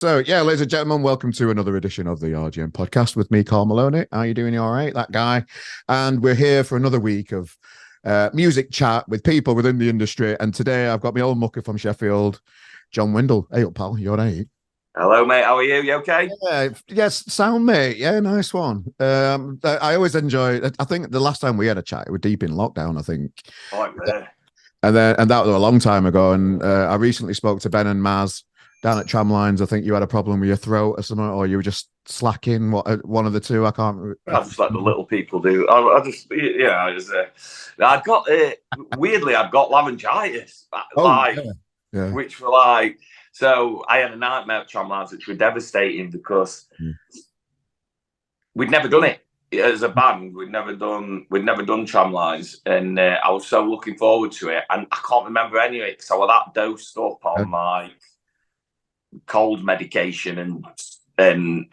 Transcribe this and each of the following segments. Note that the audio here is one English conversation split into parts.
So, yeah, ladies and gentlemen, welcome to another edition of the RGM podcast with me, Carl Maloney. How are you doing? You all right? That guy. And we're here for another week of music chat with people within the industry. And today I've got my old mucker from Sheffield, John Windle. Hey, up, pal. You all right? Hello, mate. How are you? You okay? Yeah, yes, sound mate. Yeah, nice one. I always enjoy. I think the last time we had a chat, it was deep in lockdown. I think, Right there. and that was a long time ago. And I recently spoke to Ben and Maz down at Tramlines. I think you had a problem with your throat or something, or you were just slacking. One of the two? I can't. I just like the little people do. I just, yeah, I got weirdly, I've got laryngitis, Oh, like, yeah, yeah. which were like, so I had a nightmare at Tramlines, which were devastating because Mm. we'd never done it as a band. We'd never done Tramlines, and I was so looking forward to it, and I can't remember any of it because I was that dosed up on my cold medication and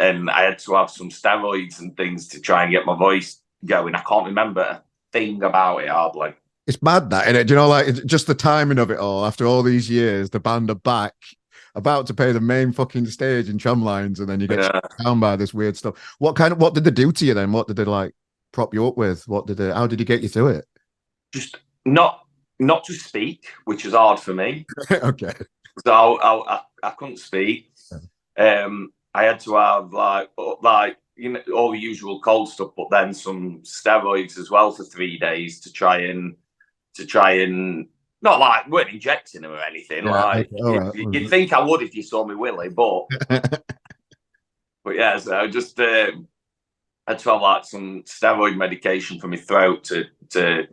I had to have some steroids and things to try and get my voice going. I can't remember a thing about it hardly. It's mad that, innit? Do you know, like just the timing of it all. After all these years, the band are back, about to play the main fucking stage in Tramlines, and then you get Yeah. shut down by this weird stuff. What did they do to you then? What did they like prop you up with? How did he get you through it? Just not to speak, which is hard for me. Okay. So I couldn't speak. I had to have like all the usual cold stuff, but then some steroids as well for 3 days to try and not like weren't injecting them or anything. Yeah. Like Okay, all right. you'd think I would if you saw me willy, but yeah. So I just had to have like some steroid medication for my throat to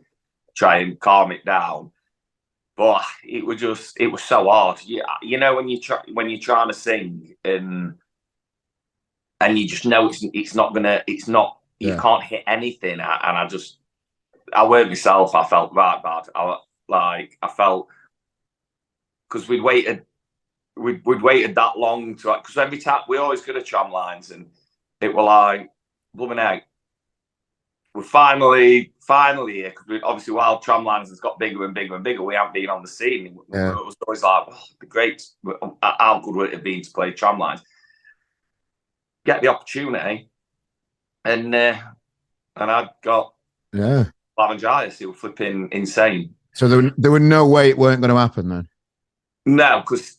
try and calm it down. But it was so hard. You know when you're trying to sing and you just know it's not you Yeah. can't hit anything. And I weren't myself. I felt right bad. I felt because we'd waited that long to, because every time we always go to Tramlines and it were like blooming out. We're finally here because obviously while Tramlines has got bigger and bigger and bigger, we haven't been on the scene. Yeah. It was always like, oh, it'd be great. How good would it have been to play Tramlines? Get the opportunity, and I got Yeah. laryngitis. It was flipping insane. So there were no way it weren't going to happen then. No, because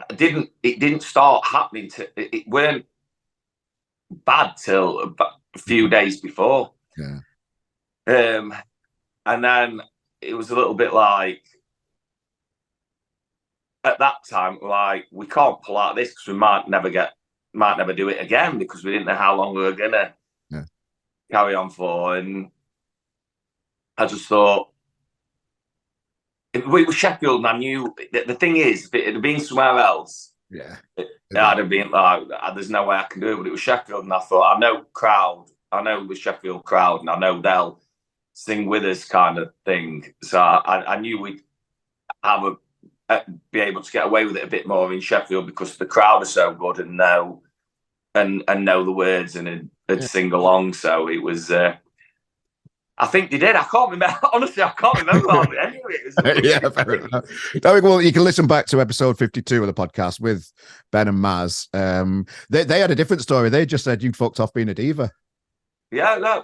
it didn't start happening it weren't bad till a few days before. Yeah. And then it was a little bit like at that time, like we can't pull out this because we might never do it again because we didn't know how long we were gonna carry on for. And I just thought it was Sheffield, and I knew the thing is, if it had been somewhere else, I'd have been like, there's no way I can do it. But it was Sheffield, and I thought, I know the Sheffield crowd, and I know they'll sing with us, kind of thing. So I knew we'd have be able to get away with it a bit more in Sheffield because the crowd are so good and know the words and sing along. So it was. I think they did. I can't remember. Honestly, I can't remember any of it. Yeah, fair enough. Well, you can listen back to episode 52 of the podcast with Ben and Maz. They had a different story. They just said you fucked off being a diva. Yeah, no.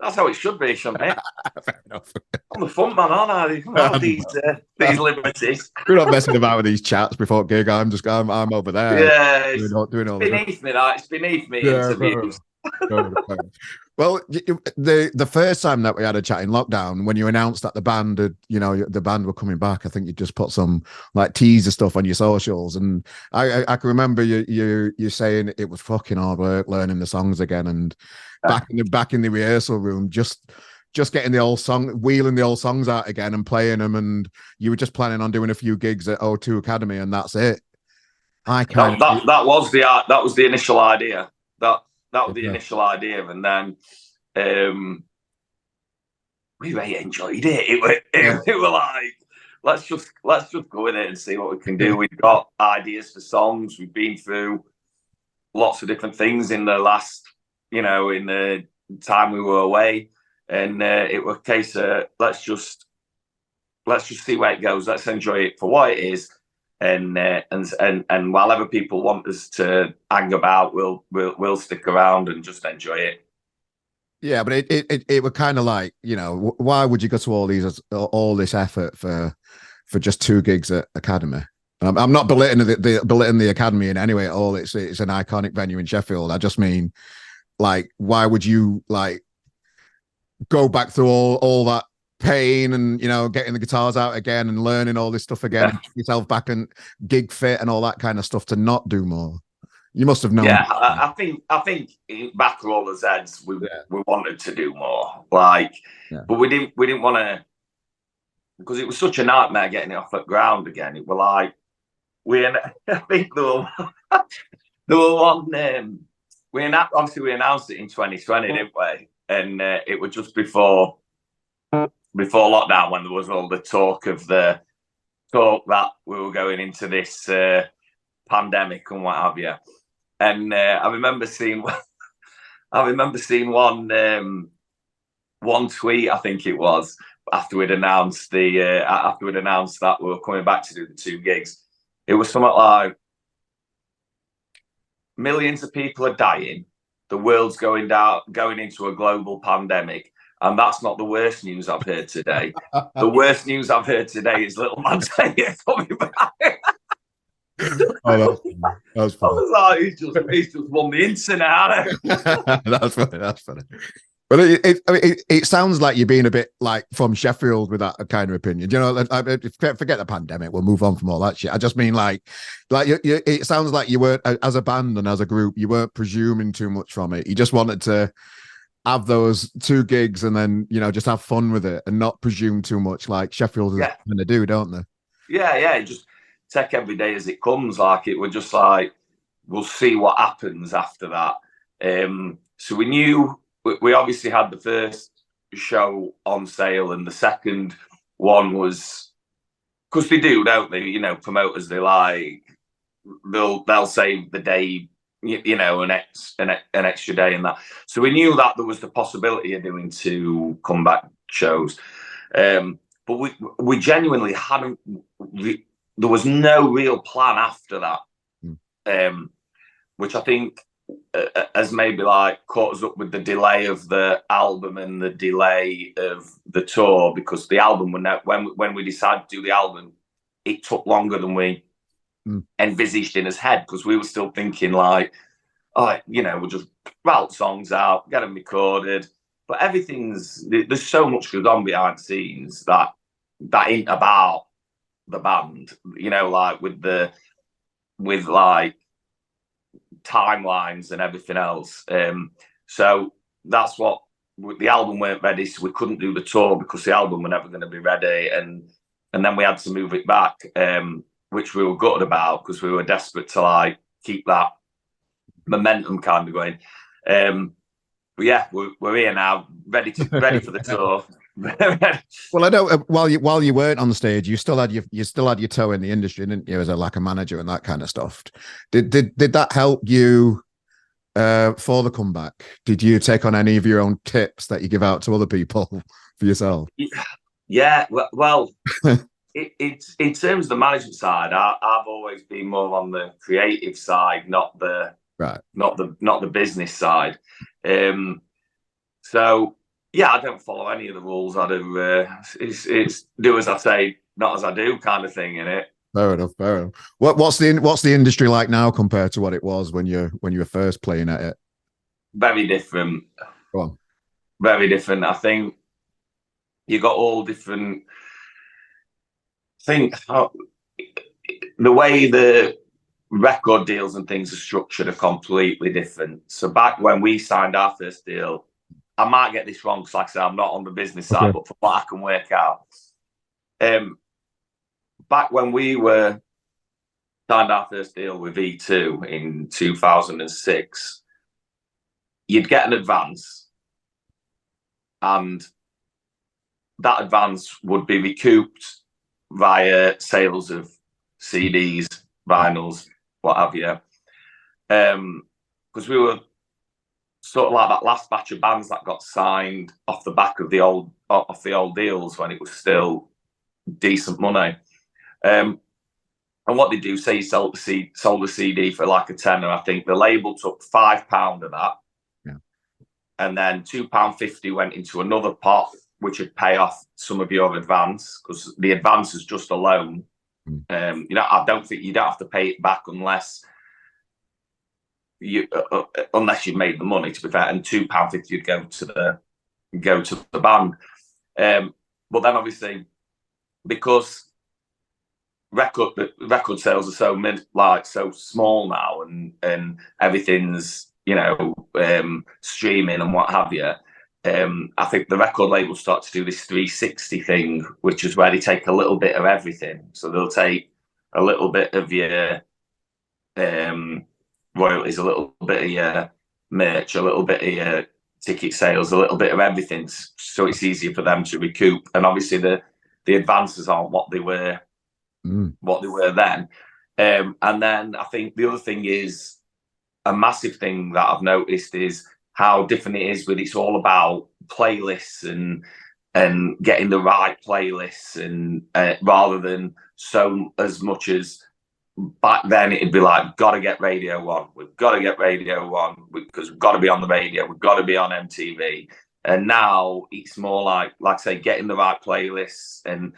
That's how it should be, shouldn't it? Fair enough. I'm the fun man, aren't I? All these liberties. We're not messing about with these chats before gig. I'm over there. Yeah, doing all beneath me. It's beneath me. Yeah, Interviews. Well, the first time that we had a chat in lockdown, when you announced that the band were coming back, I think you just put some like teaser stuff on your socials, and I can remember you saying it was fucking hard work learning the songs again, and back in the rehearsal room, just getting wheeling the old songs out again and playing them, and you were just planning on doing a few gigs at O2 Academy, and that's it. That was the initial idea. That was the initial idea, and then we really enjoyed it. It was like, let's just go with it and see what we can do. We've got ideas for songs. We've been through lots of different things in the last, in the time we were away, and it was a case of let's just see where it goes. Let's enjoy it for what it is, and while other people want us to hang about, we'll stick around and just enjoy it. Yeah, but it were kind of like, you know, why would you go to all this effort for just 2 gigs at Academy? I'm not belittling the Academy in any way at all. It's an iconic venue in Sheffield. I just mean, like, why would you like go back through all that pain and, you know, getting the guitars out again and learning all this stuff again, and get yourself back and gig fit and all that kind of stuff to not do more? You must have known. Yeah, I think back Rollers Heads, we wanted to do more, like, but we didn't want to, because it was such a nightmare getting it off the ground again. It were like I think there were one. We announced it in 2020, didn't we? And it was just before lockdown, when there was all the talk that we were going into this pandemic and what have you. And I remember seeing one tweet, I think it was, after we'd announced that we were coming back to do the 2 gigs. It was something like, millions of people are dying, the world's going into a global pandemic, and that's not the worst news I've heard today. The worst news I've heard today is little man Tate coming back. Oh, that's funny. I was like, he's just won the internet. That's funny. But it sounds like you're being a bit like from Sheffield with that kind of opinion. You know, forget the pandemic. We'll move on from all that shit. I just mean like it sounds like you weren't, as a band and as a group, you weren't presuming too much from it. You just wanted to have those 2 gigs and then, you know, just have fun with it and not presume too much, like Sheffield is going to do, don't they? Yeah. Just take every day as it comes. Like, it was just like, we'll see what happens after that. So we knew. We obviously had the first show on sale, and the second one was, because they do, don't they? You know, promoters, they'll save the day, you know, an extra day and that. So we knew that there was the possibility of doing 2 comeback shows, but we genuinely hadn't. There was no real plan after that, which I think has maybe like caught us up with the delay of the album and the delay of the tour, because the album, when we decided to do the album, it took longer than we envisaged in his head, because we were still thinking like, oh, you know, we'll just write songs out, get them recorded, but there's so much goes on behind the scenes that ain't about the band, you know, like with like timelines and everything else. So that's what the album weren't ready, so we couldn't do the tour because the album were never going to be ready, and then we had to move it back, which we were gutted about, because we were desperate to like keep that momentum kind of going. But yeah, we're here now, ready for the tour. Well, I know while you weren't on the stage, you still had your toe in the industry, didn't you, as a manager and that kind of stuff. Did that help you for the comeback? Did you take on any of your own tips that you give out to other people for yourself? Yeah, well, it's in terms of the management side, I've always been more on the creative side, not the business side. So yeah, I don't follow any of the rules. I do. It's do as I say, not as I do, kind of thing. In it. Fair enough. What's the industry like now compared to what it was when you were first playing at it? Very different. Go on. Very different. I think you got all different. The way the record deals and things are structured are completely different. So back when we signed our first deal, I might get this wrong, because like I said, I'm not on the business side, but from what I can work out, back when we were signed our first deal with E2 in 2006, you'd get an advance, and that advance would be recouped via sales of CDs, vinyls, what have you. Because we were sort of like that last batch of bands that got signed off the back of the old deals when it was still decent money. And what they do, say you sold a CD for like a tenner, I think the label took £5 of that. Yeah. And then £2.50 went into another pot, which would pay off some of your advance, because the advance is just a loan. I don't think you don't have to pay it back unless you've made the money, to be fair. And £2.50 would go to the band. But then obviously, because record sales are so small now, and everything's streaming and what have you. I think the record labels start to do this 360 thing, which is where they take a little bit of everything. So they'll take a little bit of your royalties, a little bit of your merch, a little bit of your ticket sales, a little bit of everything, so it's easier for them to recoup. And obviously the advances aren't what they were then. And then I think the other thing is, a massive thing that I've noticed is how different it is. It's all about playlists and getting the right playlists, and rather than so as much as back then it'd be like, got to get Radio 1, we've got to get Radio 1 because we've got to be on the radio, we've got to be on MTV. And now it's more like I say, getting the right playlists, and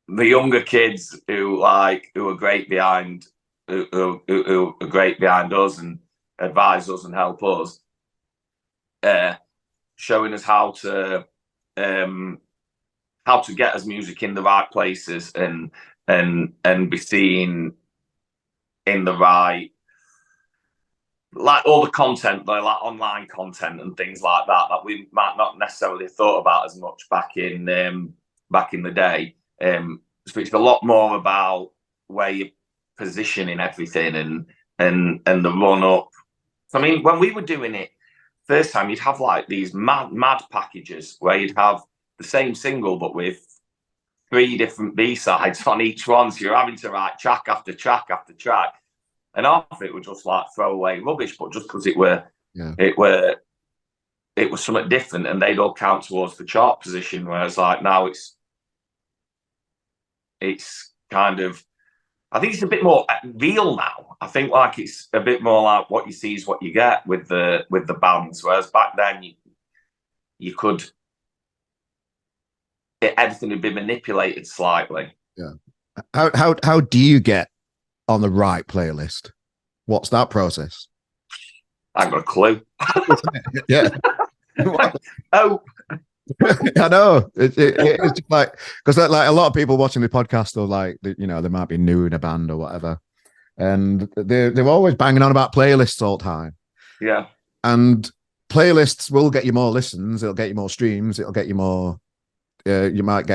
the younger kids who are great behind who are great behind us and advise us and help us, showing us how to get us music in the right places and be seen in the right, like all the content, like online content and things like that we might not necessarily have thought about as much back in the day. So it's a lot more about where you're positioning everything and the run up. So, I mean, when we were doing it first time, you'd have like these mad packages where you'd have the same single but with 3 different B-sides on each one. So you're having to write track after track after track, and half of it was just like throwaway rubbish, but just because it was something different, and they'd all count towards the chart position. Whereas like now it's kind of, I think it's a bit more real now. I think like it's a bit more like what you see is what you get with the bands. Whereas back then you could, everything would be manipulated slightly. Yeah. How do you get on the right playlist? What's that process? I haven't got a clue. Yeah. Oh. I know it's like, because like a lot of people watching the podcast, or like they might be new in a band or whatever, and they're always banging on about playlists all the time. Yeah, and playlists will get you more listens, it'll get you more streams, it'll get you more. You might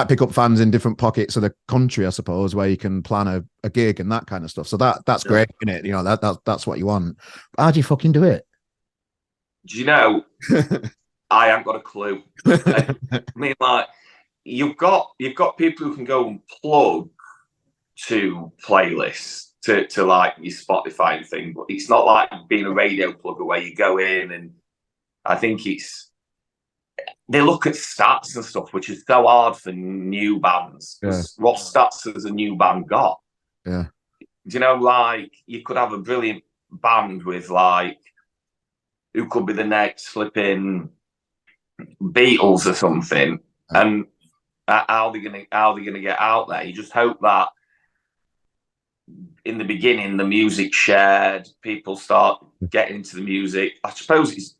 pick up fans in different pockets of the country, I suppose, where you can plan a gig and that kind of stuff. So that's great, isn't it? That's what you want. How do you fucking do it? Do you know? I haven't got a clue. I mean, like, you've got people who can go and plug to playlists to like your Spotify thing, but it's not like being a radio plugger where you go in, and I think they look at stats and stuff, which is so hard for new bands. Yeah. What stats has a new band got? Yeah. Do you know, like, you could have a brilliant band with like, who could be the next flipping Beatles or something, and how they gonna get out there? You just hope that in the beginning the music shared, people start getting into the music. I suppose it's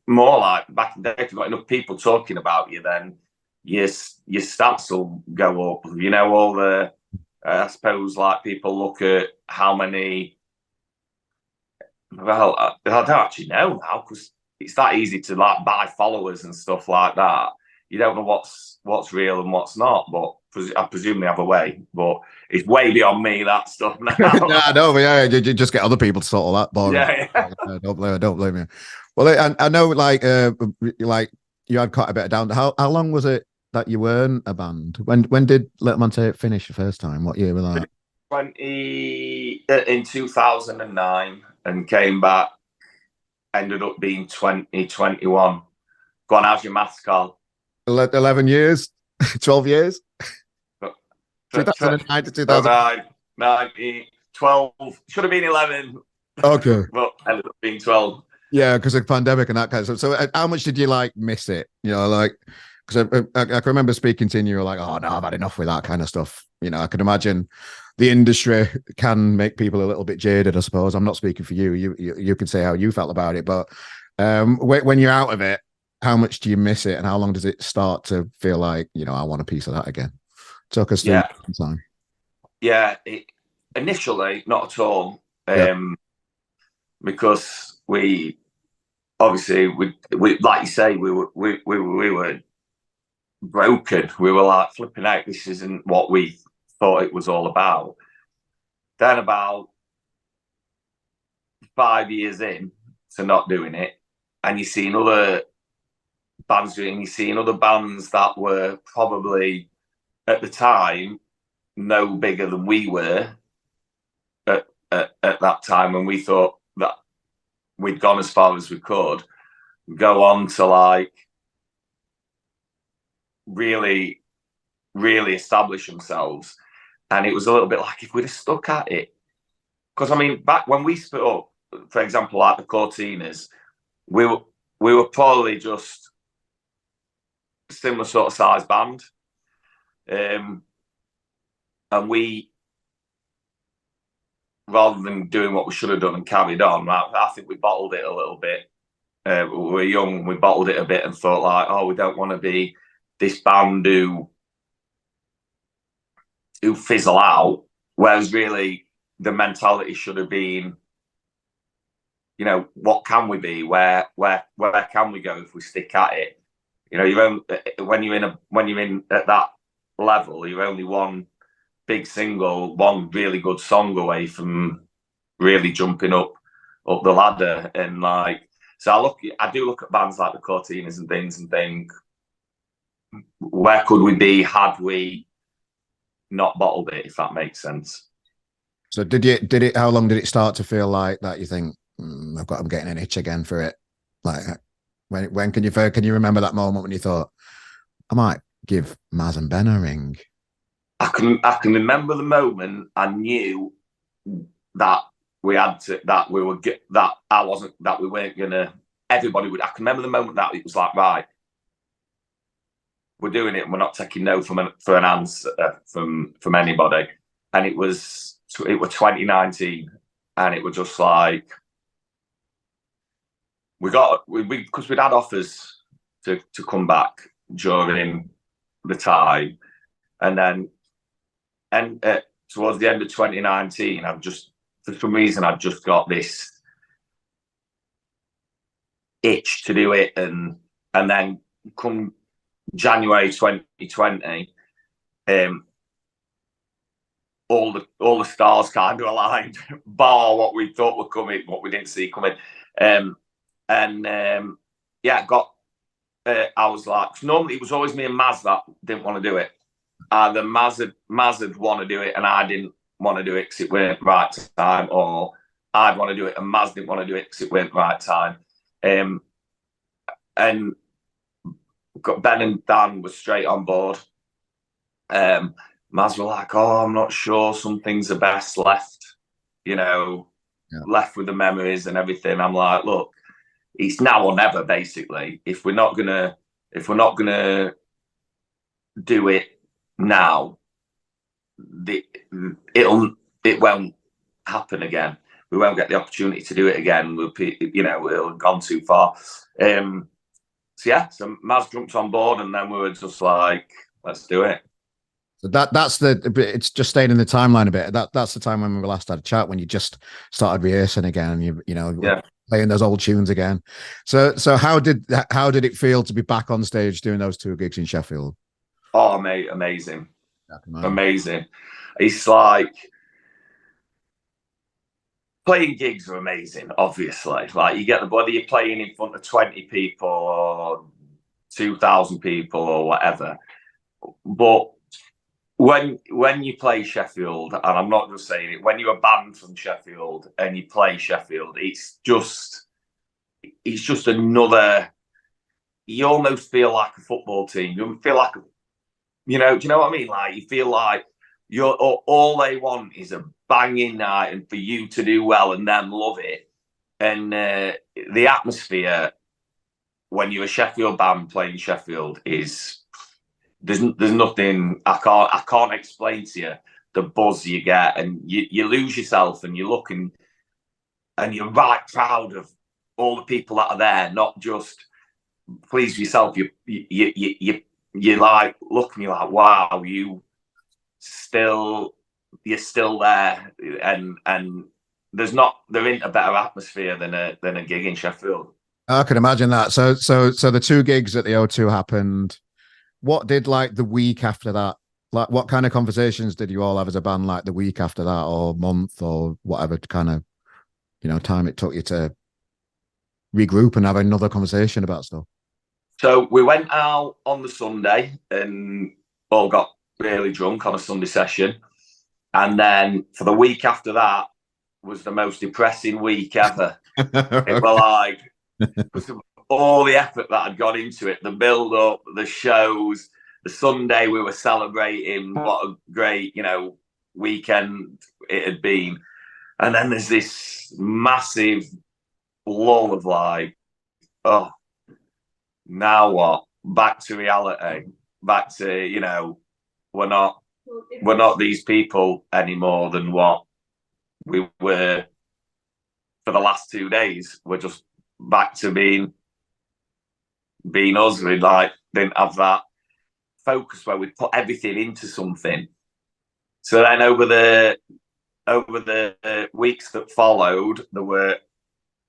more like back in the day, if you've got enough people talking about you, then your stats will go up. All the I suppose like people look at how many. Well, I don't actually know now, because it's that easy to like buy followers and stuff like that. You don't know what's real and what's not, but I presume they have a way. But it's way beyond me, that stuff now. No, but yeah, you just get other people to sort all that boring. Yeah. Don't blame me. Well, I know, like you had quite a bit of down. How long was it that you weren't a band? When did Little Man Tate finish the first time? What year was that? In 2009, and came back. Ended up being 2021. Go on, how's your maths, Carl? 11 years? 12 years? 2009 to 2000. 12. Should have been 11. Okay. But ended up being 12. Yeah, because of pandemic and that kind of stuff. So how much did you like miss it? You know, like, because I can remember speaking to you and you were like, oh no, I've had enough with that kind of stuff. You know, I can imagine the industry can make people a little bit jaded, I suppose. I'm not speaking for you. You can say how you felt about it, but when you're out of it, how much do you miss it, and how long does it start to feel like, you know, I want a piece of that again? Talk us through time. Yeah, initially not at all, because we obviously we like you say we were broken. We were like flipping out. This isn't what we thought it was all about. Then about 5 years in to not doing it, and you're seeing other bands doing. You're seeing other bands that were probably at the time no bigger than we were at that time, when we thought that we'd gone as far as we could, go on to like really establish themselves. And it was a little bit like, if we'd have stuck at it, because I mean, back when we split up, for example, like the Cortinas, we were probably just a similar sort of size band, and we, rather than doing what we should have done and carried on, I think we bottled it a little bit. We were young, we bottled it a bit and thought like, oh, we don't want to be this band who fizzle out. Whereas really the mentality should have been, you know, what can we be? Where can we go if we stick at it? You know, when you're in at that level, you're only one big single, one really good song away from really jumping up the ladder. And like, so I do look at bands like the Cortinas and things and think, where could we be had we not bottled it, if that makes sense? So how long did it start to feel like that you think, I'm getting an itch again for it? Like, when can you remember that moment when you thought, I might give Maz and Ben a ring? I can remember the moment I knew that we had to, that we weren't gonna, everybody would. I can remember the moment that it was like, right, we're doing it and we're not taking no for an answer from anybody. And it was 2019, and it was just like, because we'd had offers to come back during the time, and then towards the end of 2019, for some reason I'd just got this itch to do it, and then come January 2020, all the stars kind of aligned, bar what we thought were coming, what we didn't see coming. I was like, normally it was always me and Maz that didn't want to do it. Either Maz would want to do it and I didn't want to do it because it weren't right time, or I'd want to do it and Maz didn't want to do it because it weren't right time. And Ben and Dan were straight on board. Maz were like, oh, I'm not sure, some things are best left, left with the memories and everything. I'm like, look, it's now or never, basically. If we're not gonna do it now, it won't happen again. We won't get the opportunity to do it again. It'll have gone too far. So Maz jumped on board, and then we were just like, let's do it. So it's just staying in the timeline a bit. That's the time when we last had a chat, when you just started rehearsing again, playing those old tunes again. So how did it feel to be back on stage doing those 2 gigs in Sheffield? Oh, mate, amazing. Amazing. It's like, playing gigs are amazing, obviously. Like, you get whether you're playing in front of 20 people or 2,000 people or whatever. But when you play Sheffield, and I'm not just saying it, when you're a band from Sheffield and you play Sheffield, it's just another. You almost feel like a football team. You feel like, do you know what I mean? Like, you feel like all they want is a banging night and for you to do well and them love it. And the atmosphere when you're a Sheffield band playing Sheffield is there's nothing I can't explain to you the buzz you get, and you lose yourself and you look and you're right proud of all the people that are there, not just please yourself. You like look and you're like, wow, you're still there, and there isn't a better atmosphere than a gig in Sheffield. I can imagine that. So the 2 gigs at the O2 happened. What did like the week after that? Like, what kind of conversations did you all have as a band like the week after that, or month, or whatever kind of time it took you to regroup and have another conversation about stuff? So we went out on the Sunday and all got really drunk on a Sunday session, and then for the week after that was the most depressing week ever. It was like all the effort that had gone into it, the build up, the shows. The Sunday we were celebrating what a great, weekend it had been. And then there's this massive lull of like, oh, now what? Back to reality. Back to, we're not these people any more than what we were for the last 2 days. We're just back to being us. We didn't have that focus where we put everything into something. So then over the weeks that followed, there were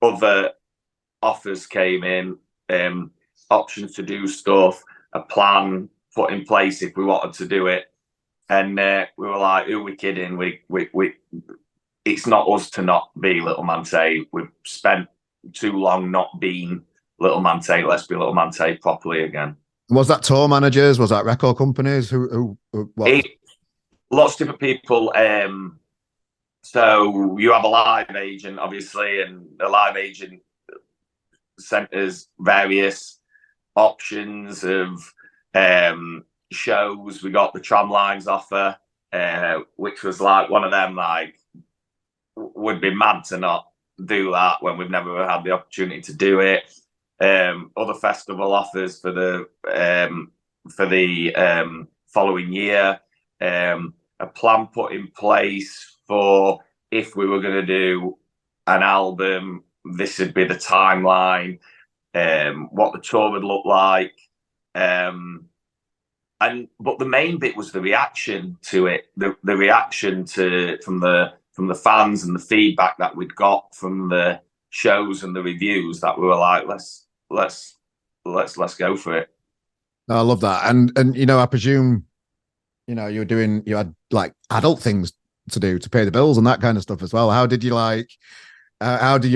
other offers came in, options to do stuff, a plan put in place if we wanted to do it, and we were like, who are we kidding? We it's not us to not be Little Man Tate. We've spent too long not being Little Man Tate. Let's be Little Man Tate properly again. Was that tour managers? Was that record companies? Lots of different people. So you have a live agent, obviously, and the live agent sent us various options of shows. We got the Tramlines offer, which was like one of them, like, would be mad to not do that when we've never had the opportunity to do it. Other festival offers for the following year, a plan put in place for if we were going to do an album, this would be the timeline, what the tour would look like, but the main bit was the reaction to it, the reaction from the fans and the feedback that we'd got from the shows and the reviews, that we were like, let's go for it. I love that. And I presume you had like adult things to do to pay the bills and that kind of stuff as well. How did you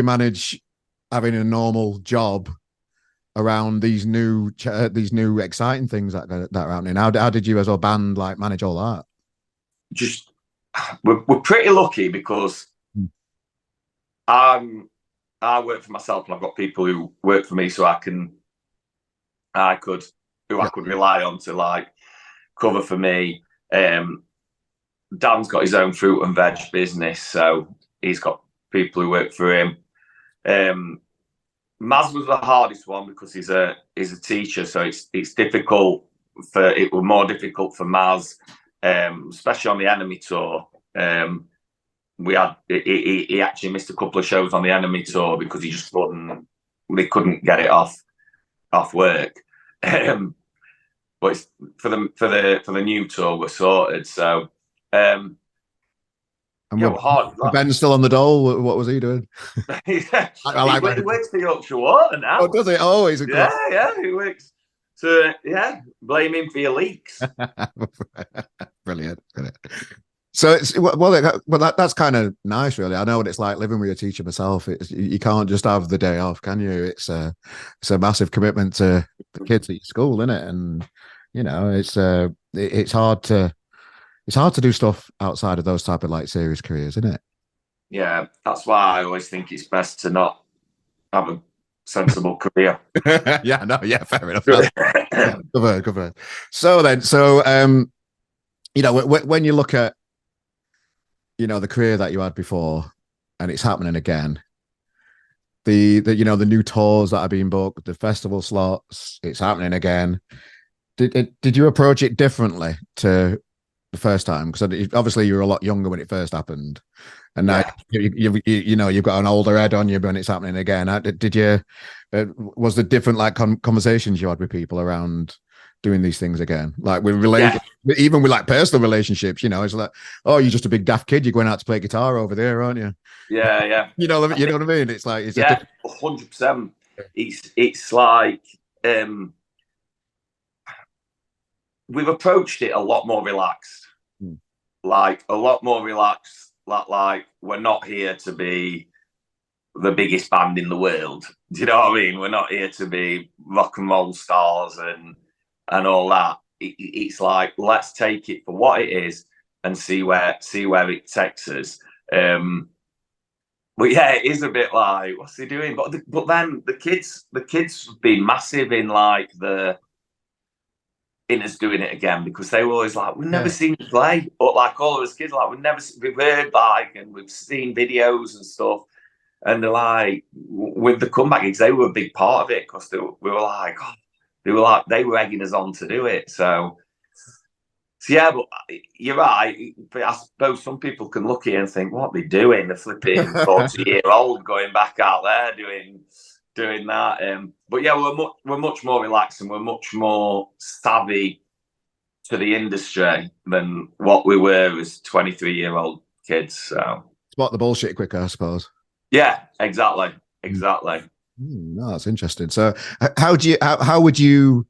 manage having a normal job around these new exciting things that are happening? How did you as a band like manage all that? Just we're pretty lucky because I work for myself and I've got people who work for me, so I could rely on to like cover for me. Dan's got his own fruit and veg business, so he's got people who work for him. Maz was the hardest one because he's a teacher, so it's difficult it was more difficult for Maz, especially on the Enemy tour. He actually missed a couple of shows on the Enemy tour because he just couldn't get it off work. But it's, for the new tour, we're sorted. So, hard. Ben's still on the dole. What was he doing? He works for Yorkshire Water now. Oh, does he? Oh, he's a yeah. He works. So blame him for your leaks. Brilliant. So that's kind of nice, really. I know what it's like living with a teacher myself. You can't just have the day off, can you? It's a massive commitment to the kids at your school, isn't it? And it's hard to do stuff outside of those type of like serious careers, isn't it? Yeah, that's why I always think it's best to not have a sensible career. Fair enough. Good. So when you look at the career that you had before, and it's happening again. The new tours that are being booked, the festival slots, it's happening again. Did you approach it differently to the first time? Because obviously you were a lot younger when it first happened, and now you've got an older head on you when it's happening again. Did you? Was there different like conversations you had with people around doing these things again, like with even with like personal relationships? It's like, oh, you're just a big daft kid. You're going out to play guitar over there, aren't you? Yeah. You know what I mean? It's like 100%. It's like we've approached it a lot more relaxed, like a lot more relaxed. Like we're not here to be the biggest band in the world. Do you know what I mean? We're not here to be rock and roll stars and all that. It's like, let's take it for what it is and see where it takes us. But yeah, it is a bit like, what's he doing? But then the kids have been massive in like in us doing it again, because they were always like, we've never seen you play. But like all of us kids, like we've heard like, and we've seen videos and stuff. And they're like, with the comeback gigs, they were a big part of it, because they were egging us on to do it. So yeah, but you're right. But I suppose some people can look at it and think, what are they doing? The flipping 40-year-old going back out there doing that. But yeah, we're much more relaxed, and we're much more savvy to the industry than what we were as 23-year-old kids. So spot the bullshit quicker, I suppose. Yeah, exactly. No, that's interesting. So how would you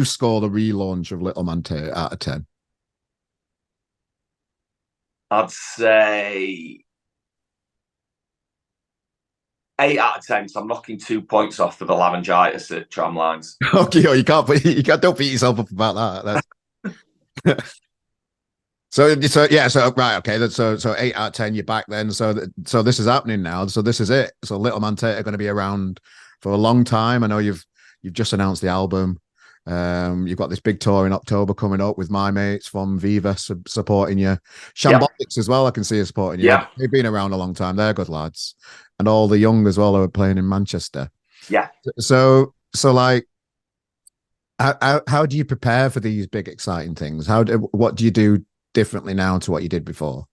score the relaunch of Little Man Tate out of 10? I'd say 8 out of 10. So I'm knocking 2 points off for the laryngitis at Tramlines. Okay, don't beat yourself up about that. So right, okay. So 8 out of 10, you're back then. So this is happening now. So this is it. So Little Man Tate are going to be around for a long time. I know you've just announced the album. You've got this big tour in October coming up with my mates from Viva supporting you. Shambolics as well, I can see you supporting you. Yeah. They've been around a long time. They're good lads. And all the young as well are playing in Manchester. Yeah. So like, how do you prepare for these big exciting things? What do you do differently now to what you did before?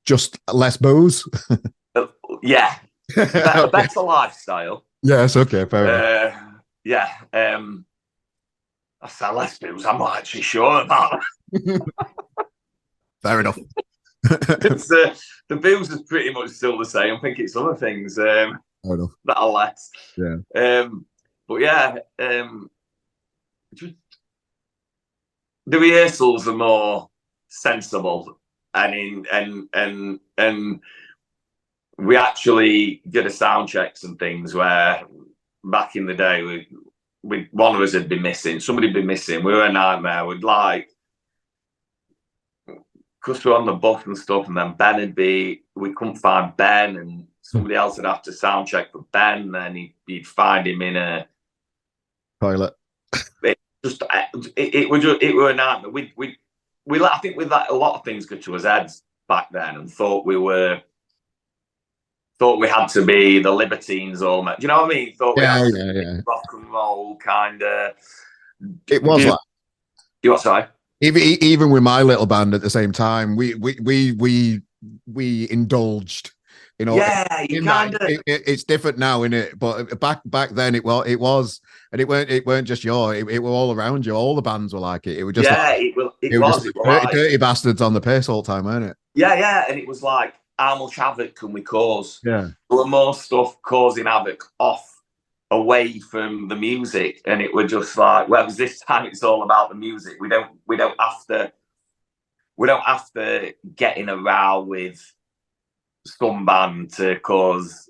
Just less booze? Yeah. A better lifestyle. Yes, okay, fair enough. Yeah. I said less booze. I'm not actually sure about that. Fair enough. The booze is pretty much still the same. I think it's other things that are less. Yeah. But yeah, the rehearsals are more sensible, and we actually did a sound checks and things where back in the day we one of us had been missing. Somebody had been missing. We were a nightmare. We'd like, because we were on the bus and stuff, and then we couldn't find Ben, and somebody else would have to sound check for Ben, and then he'd find him in a toilet. It was a nightmare. I think we let a lot of things go to his heads back then, and thought we had to be the Libertines all. Do you know what I mean? Thought we had to be rock and roll kind of. It was like. You what? Sorry. Even with my little band at the same time, we indulged. Yeah, you kind of. It's different now, isn't it? But back then it was, and it weren't just it were all around you. All the bands were like it. It was just it was dirty bastards on the piss all the time, weren't it? Yeah, and it was like, how much havoc can we cause? Yeah, there were more stuff causing havoc away from the music, and it were just like, whereas this time it's all about the music. We don't have to get in a row with some band to cause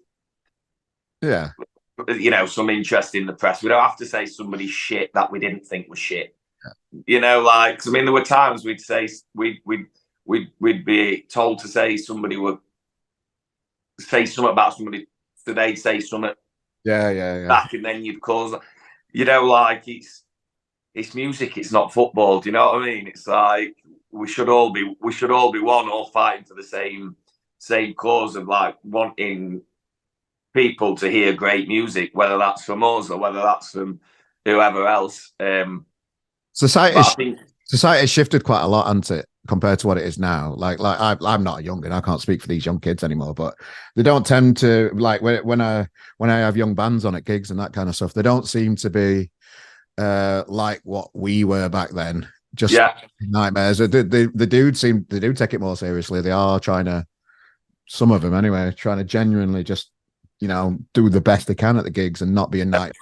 some interest in the press. We don't have to say somebody's shit that we didn't think was shit. Like, I mean, there were times we'd say we'd be told to say somebody would say something about somebody, so they'd say something back, and then you'd cause, like, it's music, it's not football. Do you know what I mean? It's like we should all be one, all fighting for the same cause of like wanting people to hear great music, whether that's from us or whether that's from whoever else. Society has shifted quite a lot, hasn't it, compared to what it is now? Like I'm not a youngin, I can't speak for these young kids anymore, but they don't tend to like when I have young bands on at gigs and that kind of stuff. They don't seem to be like what we were back then. Just nightmares. The do take it more seriously. They are trying to, some of them anyway, trying to genuinely just, you know, do the best they can at the gigs and not be a night.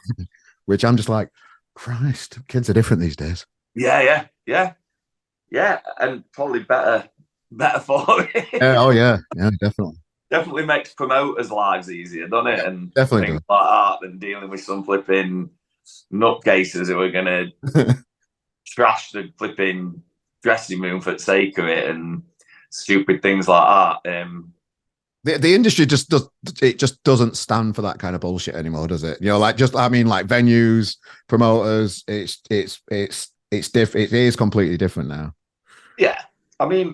Which I'm just like, Christ, kids are different these days. Yeah, and probably better for it. Yeah, definitely. Definitely makes promoters' lives easier, doesn't it? And definitely things like that than dealing with some flipping nutcases who are going to trash the flipping dressing room for the sake of it and stupid things like that. The industry just doesn't stand for that kind of bullshit anymore, does it? You know, like like venues, promoters, it's different. It is completely different now. Yeah, I mean,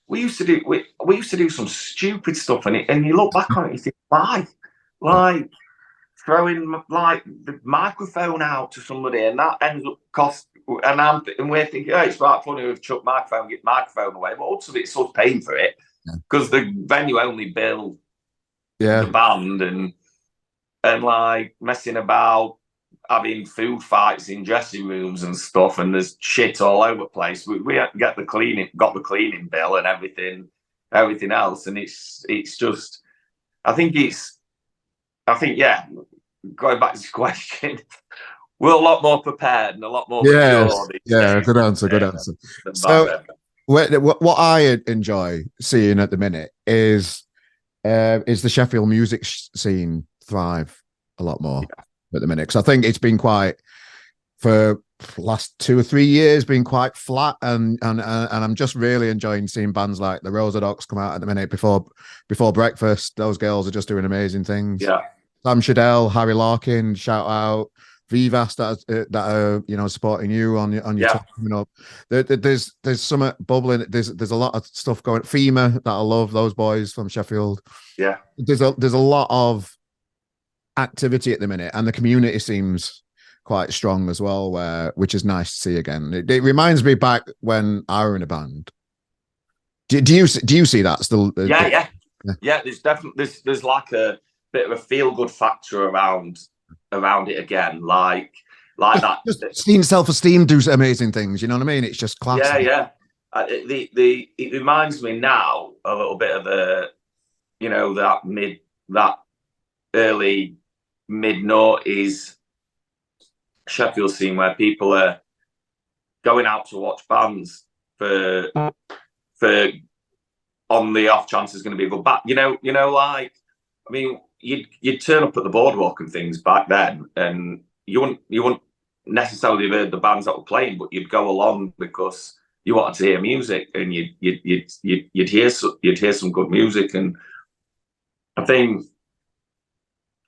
we used to do some stupid stuff, and you look back on it, you think, why? Like throwing like the microphone out to somebody, and that ends up and we're thinking, oh, it's right funny we've chucked get microphone away, but ultimately it's us paying for it because the venue only bill the band and like messing about, having food fights in dressing rooms and stuff, and there's shit all over the place. We got the cleaning bill and everything else, and it's just, I think going back to this question, we're a lot more prepared and a lot more mature. Good answer. So what I enjoy seeing at the minute is the Sheffield music scene thrive a lot more at the minute, because I think it's been quite, for last 2 or 3 years, been quite flat, and I'm just really enjoying seeing bands like the Rosa Docs come out at the minute. Before breakfast, those girls are just doing amazing things. Sam Shadell, Harry Larkin, shout out. Vivas that are you know, supporting you on your tour coming up. There's some bubbling. There's a lot of stuff going. FEMA that I love, those boys from Sheffield. There's a lot of activity at the minute, and the community seems quite strong as well, which is nice to see again. It reminds me back when I were in a band. Do you see that still? Yeah. There's definitely there's like a bit of a feel good factor around it again, like that. Just seeing self-esteem do amazing things. You know what I mean? It's just classic. It reminds me now a little bit of the, you know, that early mid-noughties Sheffield scene where people are going out to watch bands for on the off chance there's going to be a good band. You know, like, I mean, you'd turn up at the boardwalk and things back then, and you wouldn't necessarily have heard the bands that were playing, but you'd go along because you wanted to hear music, and you'd hear some good music. And I think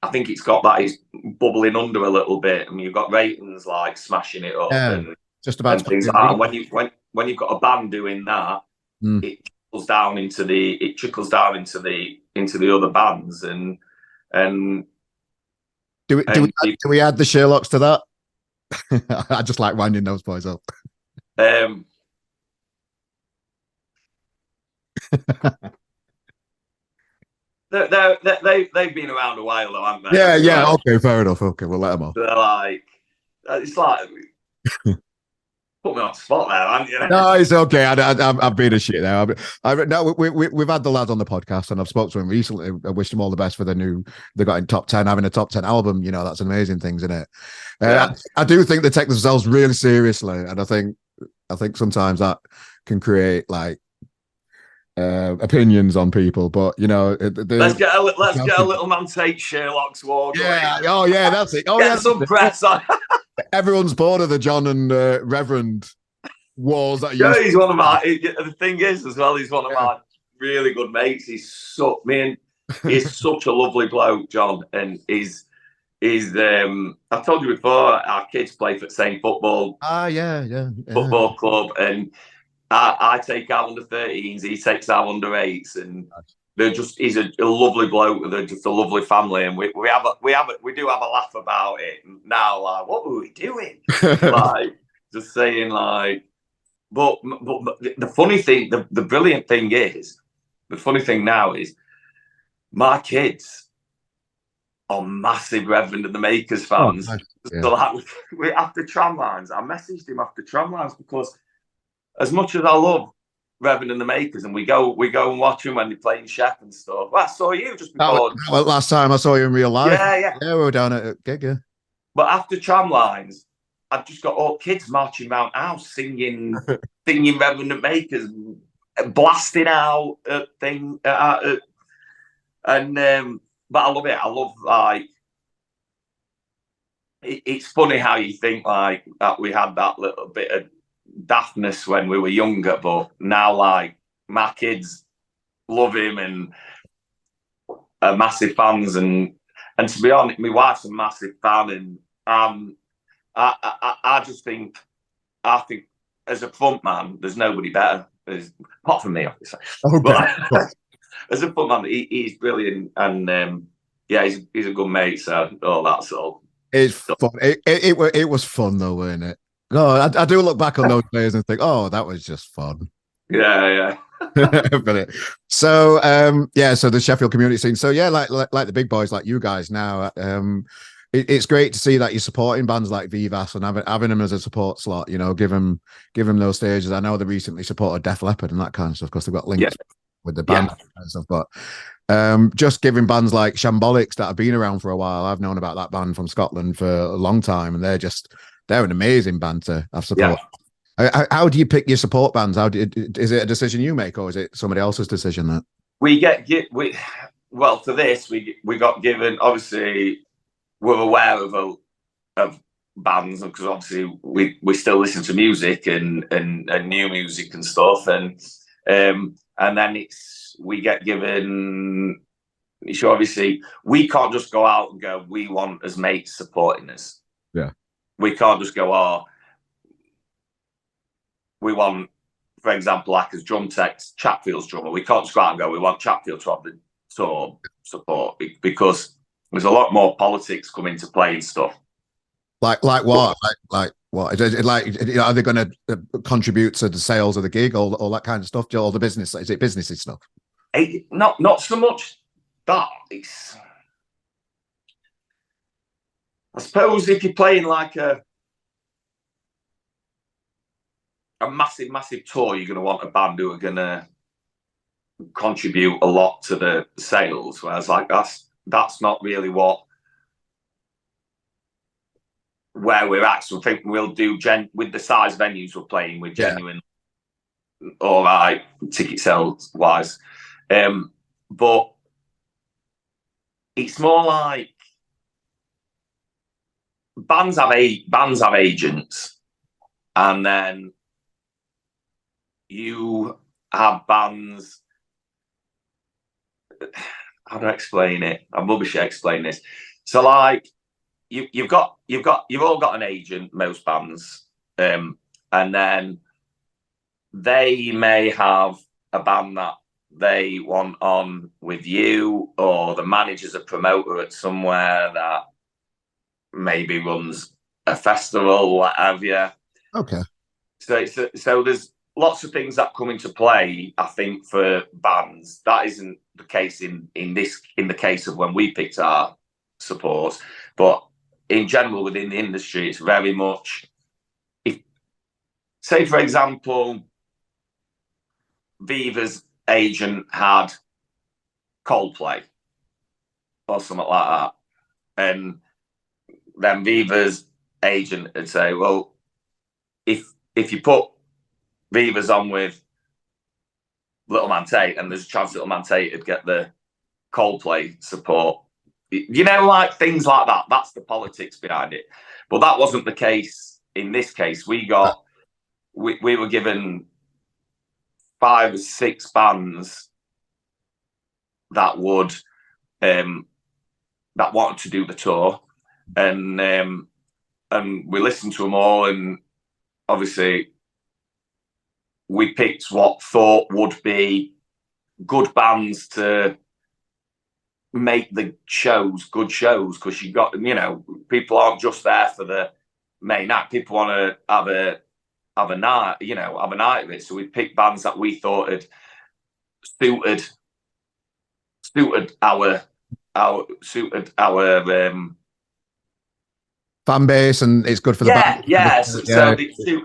it's got that, it's bubbling under a little bit. I mean, you've got Ratings like smashing it up, and just about things like that. And when you've got a band doing that, it trickles down into the other bands, and do we add the Sherlocks to that? I just like winding those boys up. They've been around a while though, haven't they? Yeah. Okay, fair enough. Okay, we'll let them off. They're like, it's like, put me on the spot there, haven't you? No, it's okay. I've been a shit now. No, we've had the lads on the podcast, and I've spoken to them recently. I wish them all the best for they got in top 10, having a top 10 album. You know, that's an amazing thing, isn't it? I do think they take themselves really seriously, and I think sometimes that can create like opinions on people. But you know, let's get a little man Tate Sherlock's war. That's it. Get some press on. Everyone's bored of the John and Reverend wars. He's one of my. The thing is, as well, he's one of my really good mates. He's such a lovely bloke, John, and he's. I've told you before, our kids play for the same football. Yeah. Football club, and I take our under-13s, he takes our under-8s, and he's a lovely bloke. They're just a lovely family, and we do have a laugh about it now. Like, what were we doing? Like, just saying, like, but the funny thing, the brilliant thing is, the funny thing now is, my kids are massive Reverend and the Makers fans. Oh, yeah. So like, after Tramlines, I messaged him after Tramlines because as much as I love Reverend and the Makers, and we go and watch them when they play in Sheff and stuff. Well, I saw you just before. Well, last time I saw you in real life. Yeah. Yeah, we were down at a gig, yeah. But after Tramlines, I've just got all kids marching around house singing Reverend and Makers, blasting out thing. But I love it. I love, like, it's funny how you think, like, that we had that little bit of daftness when we were younger, but now, like, my kids love him and are massive fans, and to be honest, my wife's a massive fan, and I just think, as a front man, there's nobody better, apart from me, obviously. Okay. But as a front man, he's brilliant, and yeah, he's a good mate. So all that sort of it's fun. It was fun though, weren't it? No, I do look back on those days and think, oh, that was just fun. Yeah. Brilliant. So so the Sheffield community scene. So yeah, like the big boys, like you guys now. It's great to see that you're supporting bands like Vivas and having them as a support slot. You know, give them those stages. I know they recently supported Def Leppard and that kind of stuff because they've got links with the band and stuff. But just giving bands like Shambolics that have been around for a while. I've known about that band from Scotland for a long time, and they're an amazing band to have support. Yeah. How do you pick your support bands? Is it a decision you make, or is it somebody else's decision? That for this we got given. Obviously, we're aware of bands because obviously we still listen to music and new music and stuff, and then we get given. So obviously, we can't just go out and go, we want as mates supporting us. Yeah, we can't just go, oh, we want, for example, like as drum techs, Chatfield's drummer. We can't just go out and go, we want Chatfield to have the tour support because there's a lot more politics come into play and stuff. Like what? Like what? Are they going to contribute to the sales of the gig, all that kind of stuff? All the business? Is it businessy stuff? Not so much that. I suppose if you're playing like a massive tour, you're going to want a band who are going to contribute a lot to the sales. Whereas like that's not really where we're at. So I think we'll do with the size venues we're playing with genuine all right ticket sales wise. But it's more like bands have agents, and then you have bands. How do I explain it? I'm rubbish at explaining this. So like you've all got an agent, most bands, and then they may have a band that they want on with you, or the manager's a promoter at somewhere that maybe runs a festival, what have you. Okay. So there's lots of things that come into play, I think, for bands. That isn't the case in the case of when we picked our supports, but in general within the industry, it's very much. Say for example, Viva's agent had Coldplay or something like that, and then Viva's agent would say, well, if you put Viva's on with Little Man Tate, and there's a chance Little Man Tate would get the Coldplay support, you know, like things like that. That's the politics behind it. But that wasn't the case in this case. We were given 5 or 6 bands that would that wanted to do the tour, and we listened to them all, and obviously we picked what thought would be good bands to make the shows good shows, because you got, you know, people aren't just there for the main act. People want to have a night, you know, have a night of it. So we picked bands that we thought had suited our fan base, and it's good for the band. So it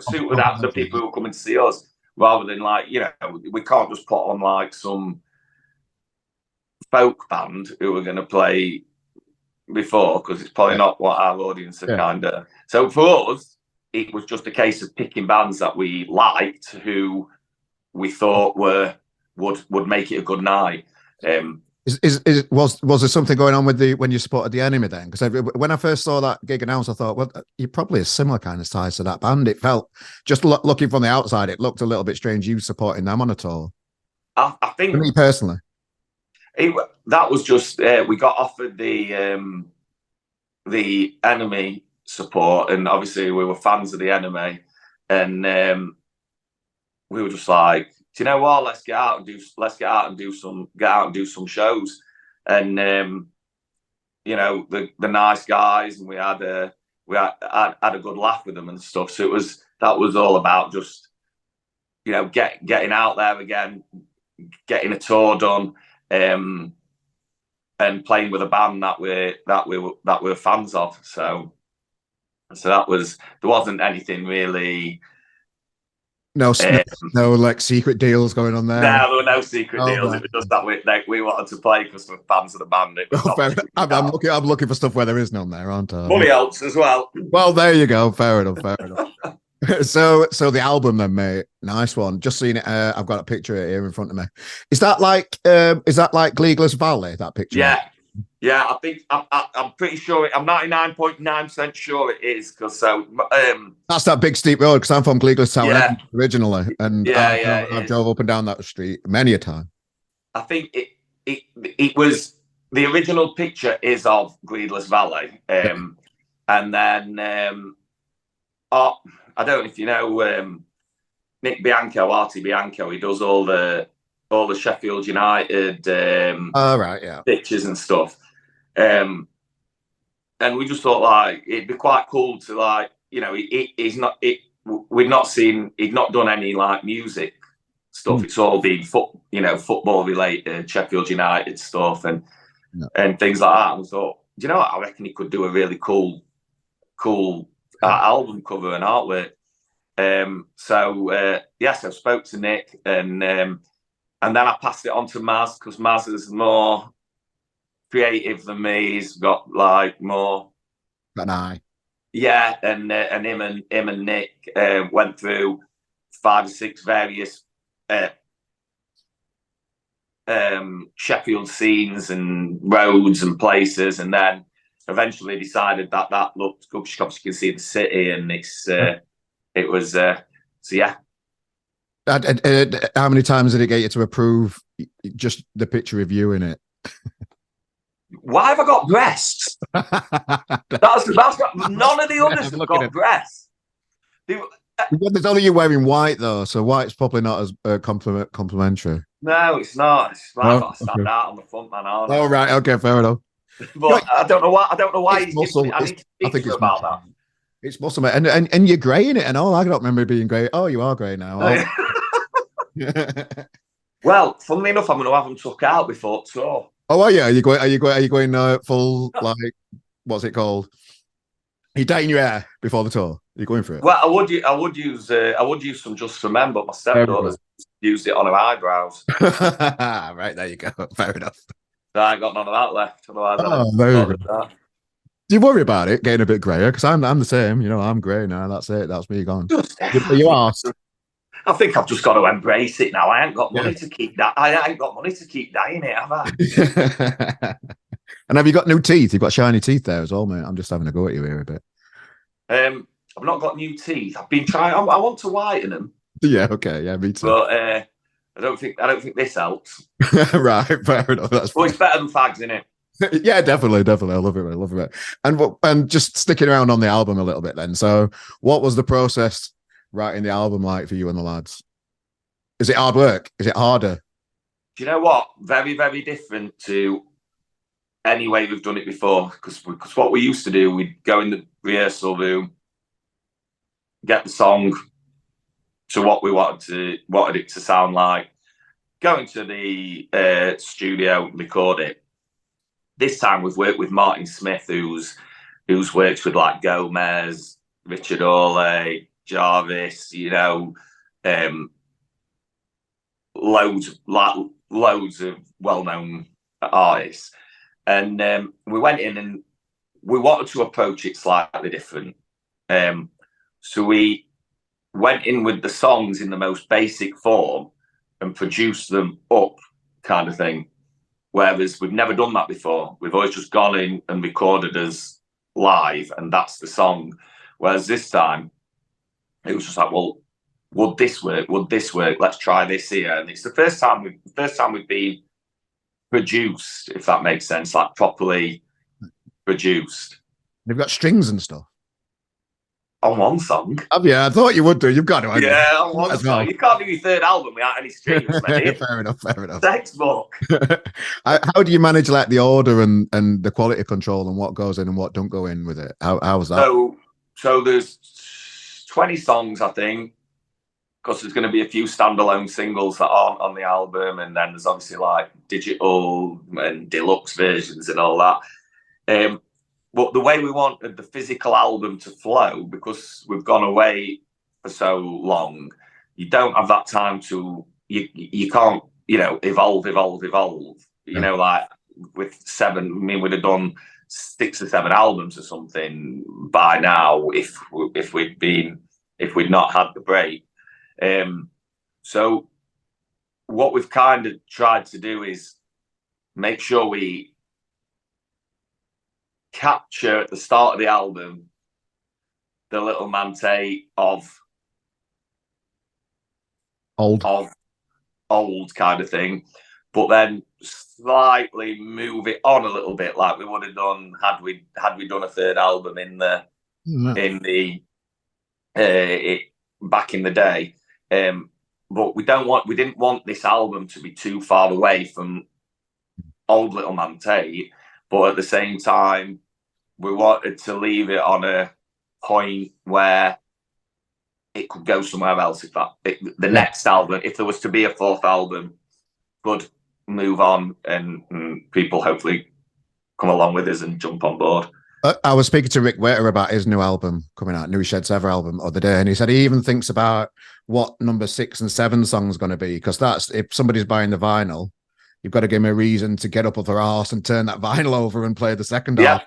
suited the people who are coming to see us, rather than, like, you know, we can't just put on like some folk band who were going to play before, because it's probably not what our audience are kind of. So for us, it was just a case of picking bands that we liked, who we thought would make it a good night. Was there something going on with when you spotted the Enemy then? Because when I first saw that gig announced, I thought, well, you're probably a similar kind of size to that band. It felt, just looking from the outside, it looked a little bit strange you supporting them on a tour. I think, for me personally, that was just we got offered the Enemy support, and obviously we were fans of the Enemy, and we were just like, do you know what? Let's get out and do some shows, and you know, the nice guys, and we had a good laugh with them and stuff. So that was all about just, you know, getting out there again, getting a tour done, and playing with a band that we're fans of. So that was, there wasn't anything really. No, like secret deals going on there. No, there were no secret deals. Right. It was just that we wanted to play because we're fans of the band. I'm looking for stuff where there is none there, aren't I? Money helps as well. Well, there you go. Fair enough. So the album then, mate. Nice one. Just seen it. I've got a picture here in front of me. Is that like Rekindles Valley? That picture? Yeah. I think I'm pretty sure. I'm 99.9% sure it is, because that's that big steep road. Because I'm from Rekindles Town originally, and I've drove up and down that street many a time. I think it was, the original picture is of Rekindles Valley, and then I don't know if you know Nick Bianco, Artie Bianco. He does all the Sheffield United pictures and stuff. And we just thought, like, it'd be quite cool to, like, you know, he's not done any like music stuff. It's all been football related, Sheffield United stuff and things like that. And we thought, do you know what? I reckon he could do a really cool album cover and artwork. So I spoke to Nick, and then I passed it on to Maz, because Maz is more creative than me. He's got like more an eye. Yeah, and him and Nick went through 5 or 6 various Sheffield scenes and roads and places, and then eventually decided that looked good because you can see the city, and it was so yeah. How many times did it get you to approve just the picture of you in it? Why have I got breasts? that's none of the others have got breasts. There's only you wearing white though, so white's probably not as complimentary. No, it's not. I've got to stand out on the front, man. Oh right, okay, fair enough. But I don't know why he's giving me. I need to speak to about that. It's muscle, mate, and you're grey in it and all. I don't remember being grey. Oh, you are grey now. Well, funnily enough, I'm going to have them took out before tour. Oh, are you? Are you going full, like, what's it called? Are you dyeing your hair before the tour? Are you going for it? Well, I would use some just for men, but my stepdaughter's used it on her eyebrows. Right, there you go. Fair enough. So I ain't got none of that left. Otherwise, do you worry about it getting a bit greyer? Because I'm the same. You know, I'm grey now. That's it. That's me gone. You are. I think I've just got to embrace it now. I ain't got money to keep that. I ain't got money to keep dyeing it, have I? And have you got new teeth? You've got shiny teeth there as well, mate. I'm just having a go at you here a bit. I've not got new teeth. I've been trying. I want to whiten them. Yeah. Okay. Yeah. Me too. But I don't think this helps. Right. Fair enough. That's. Well, it's better than fags, isn't it? Yeah, definitely. I love it. And just sticking around on the album a little bit then. So, what was the process writing the album like for you and the lads? Is it hard work? Is it harder? Do you know what? Very, very different to any way we've done it before. Because what we used to do, we'd go in the rehearsal room, get the song to what we wanted it to sound like, go into the studio, record it. This time we've worked with Martin Smith, who's worked with like Gomez, Richard Ole, Jarvis, loads of well-known artists. And we went in and we wanted to approach it slightly different. So we went in with the songs in the most basic form and produced them up, kind of thing. Whereas we've never done that before. We've always just gone in and recorded as live, and that's the song. Whereas this time, it was just like, well, would this work? Would this work? Let's try this here. And it's the first time we've been produced, if that makes sense, like properly produced. They've got strings and stuff. On one song. Yeah, I thought you would do. You've got to. Yeah, on one song. Well. You can't do your third album without any strings, mate. Fair enough. Textbook. How do you manage like the order and the quality control and what goes in and what don't go in with it? How's that? So there's 20 songs, I think, because there's going to be a few standalone singles that aren't on the album, and then there's obviously like digital and deluxe versions and all that. But the way we wanted the physical album to flow, because we've gone away for so long, you don't have that time to, you can't, evolve. Yeah. Like with 7, we'd have done 6 or 7 albums or something by now if we'd not had the break. So what we've kind of tried to do is make sure we capture at the start of the album the little man Tate of old kind of thing, but then slightly move it on a little bit, like we would have done had we done a third album in the back in the day. But we didn't want this album to be too far away from old little man Tate, but at the same time we wanted to leave it on a point where it could go somewhere else. If the next album, if there was to be a 4th album, could move on and people hopefully come along with us and jump on board. I was speaking to Rick Waiter about his new album coming out, New Sheds Ever album, the other day, and he said he even thinks about what number 6 and 7 song's going to be, because that's, if somebody's buying the vinyl, you've got to give them a reason to get up off their arse and turn that vinyl over and play the second half.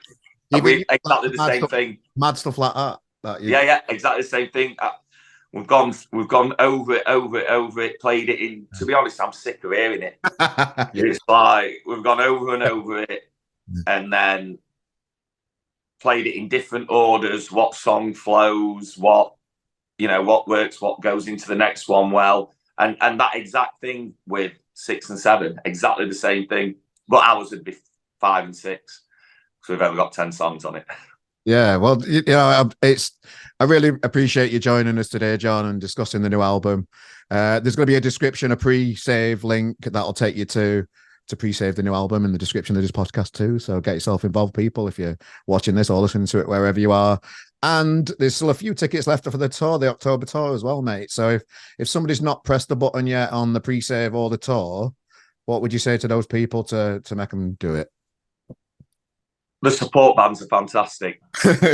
Exactly the same thing. Mad stuff like that. Yeah, exactly the same thing. We've gone over it, played it in. To be honest, I'm sick of hearing it. It's like we've gone over and over it, and then played it in different orders. What song flows? What works? What goes into the next one? Well, and that exact thing with 6 and 7, exactly the same thing. But ours would be 5 and 6. So we've only got 10 songs on it. Yeah, well, I really appreciate you joining us today, John, and discussing the new album. There's going to be a description, a pre-save link that'll take you to pre-save the new album in the description of this podcast too. So get yourself involved, people, if you're watching this or listening to it wherever you are. And there's still a few tickets left for the tour, the October tour as well, mate. So if somebody's not pressed the button yet on the pre-save or the tour, what would you say to those people to make them do it? The support bands are fantastic.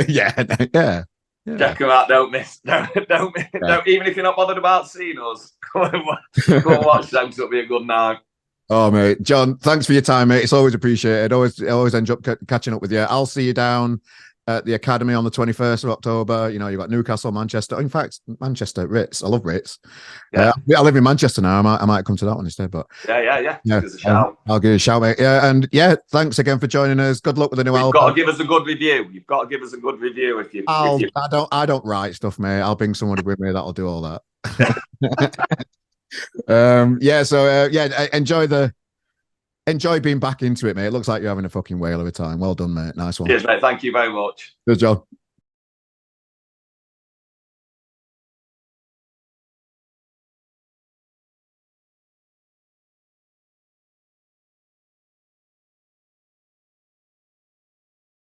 Yeah. Check them out. Don't miss. Don't even if you're not bothered about seeing us, go and watch them. It'll be a good night. Oh, mate, John, thanks for your time, mate. It's always appreciated. Always end up catching up with you. I'll see you down at the Academy on the 21st of October. You've got Newcastle, Manchester. In fact, Manchester, Ritz. I love Ritz. Yeah. I live in Manchester now. I might come to that one instead. But yeah. Give us a shout. I'll give you a shout, mate. Yeah, and thanks again for joining us. Good luck with the new album. You've got to give us a good review. You've got to give us a good review if you. I don't write stuff, mate. I'll bring somebody with me that'll do all that. Enjoy being back into it, mate. It looks like you're having a fucking whale of a time. Well done, mate. Nice one. Cheers, mate. Thank you very much. Good job.